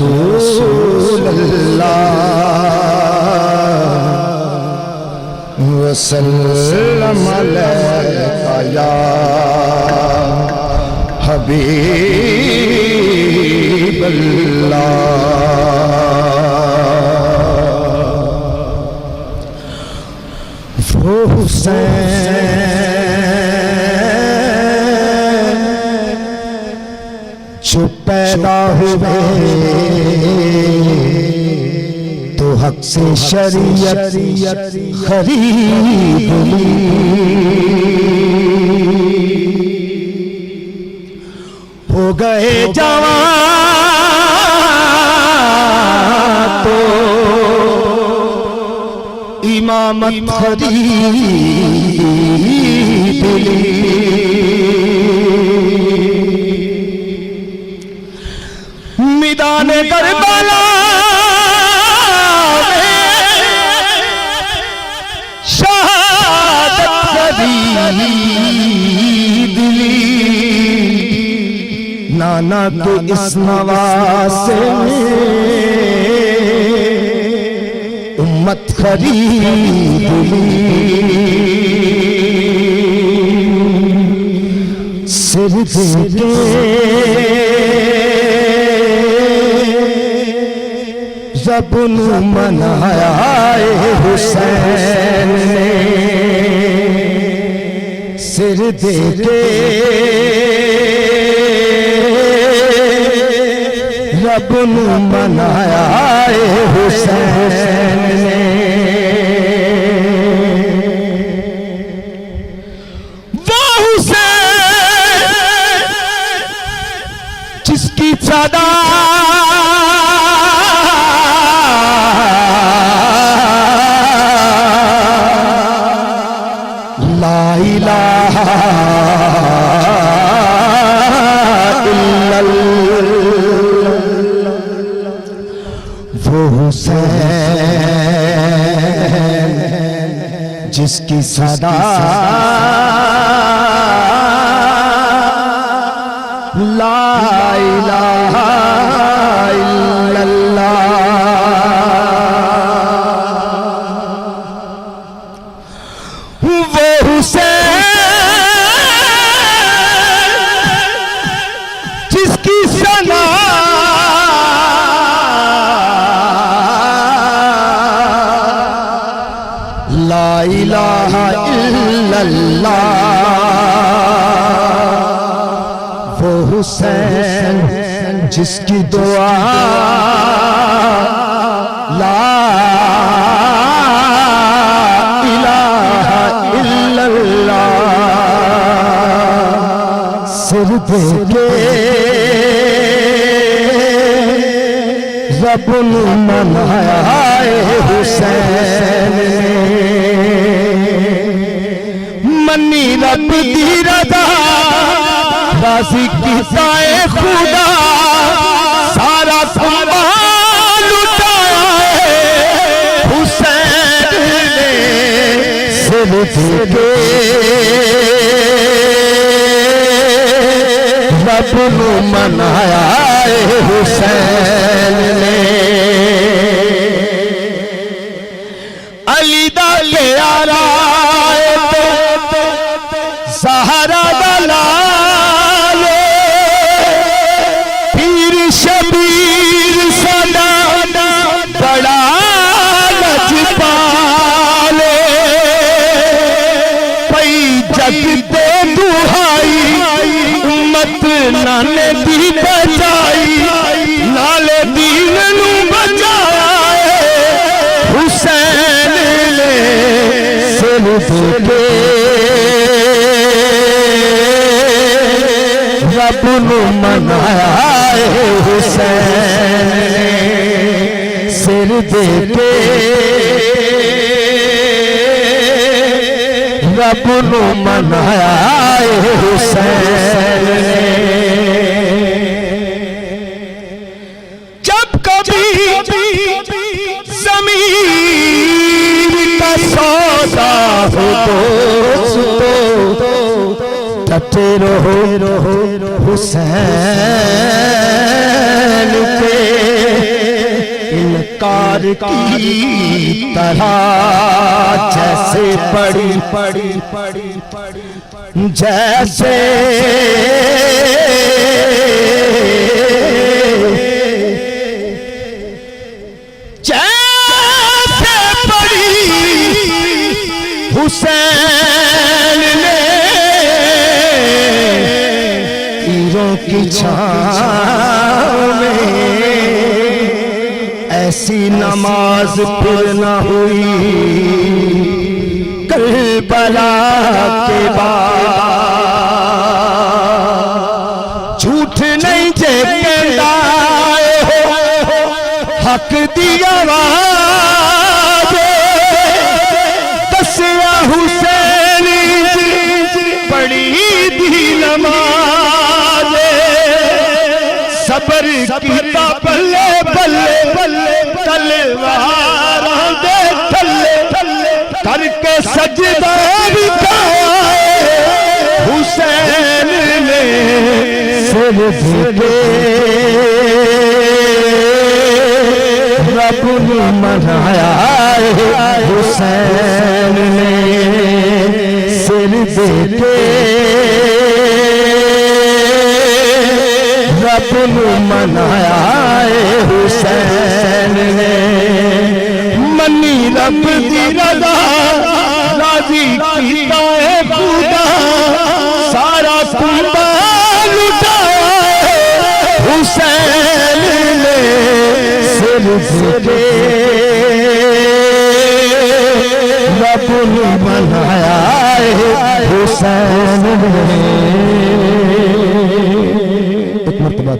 रसूल अल्लाह वसल्लम अलैका या हबीब अल्लाह। वो हुसैन जो पैदा हुए तो हक से शरीयत खरीद ली, हो गए जवान तो इमामत खरीद ली। मैदान करबला नाना के इस नवासे में उम्मत खरीद ली। सिर दे रब नू मनाया हुसैन ने, सिर दे के रब नू मनाया हुसैन ने। वो हुसैन जिसकी सदा ला इलाहा वो हुसैन जिसकी सदा ला इलाहा इल्लल्लाह। वो हुसैन जिसकी सदा ला इलाहा इल्लल्लाह। वो हुसैन जिसकी दुआ ला इलाहा इल्लल्लाह। सिर दे के रब नू मनाया हुसैन ने, मन्नी रब दी रज़ा राज़ी कीता ए खुदा, सारा संभाल लुटाया है हुसैन ने। सिर दे रब नू मनाया हुसैन ने। अली दा प्यारा सहारा दलाल पीर शबीर सदा बड़ा लजपाल, पई जग दे दुहाई उम्मत नाने दी बचाई, नाले दीन नू बचाया हुसैन ने। सिर दे रब नू मनाया हुसैन ने। सिर दे के रब नू मनाया हुसैन ने। जब कभी ज़मीन का सौदा हो तो डटे रहो हुसैन के। कार की तरह जैसे पड़ी जैसे हुसैन ने तीरों की छाँव में ऐसी नमाज फिर न हुई करबला के बाद। झूठ नहीं जे कहता हक दी आवाज हुसैन पड़ी दी नमाज सबर कीता बल्ले बल्ले तलवार दे थल्ले करके सजदा हुसैन ने सिर झुके रब ने मनाया हुसैन ने सिर देके रब ने मनाया हुसैन ने। मनी रब दी रज़ा राजी कीता है खुदा सारा कुंबा लुटाया हुसैन ने सिर झुके रब ने बनाया हुसैन ने। एक मर्तबा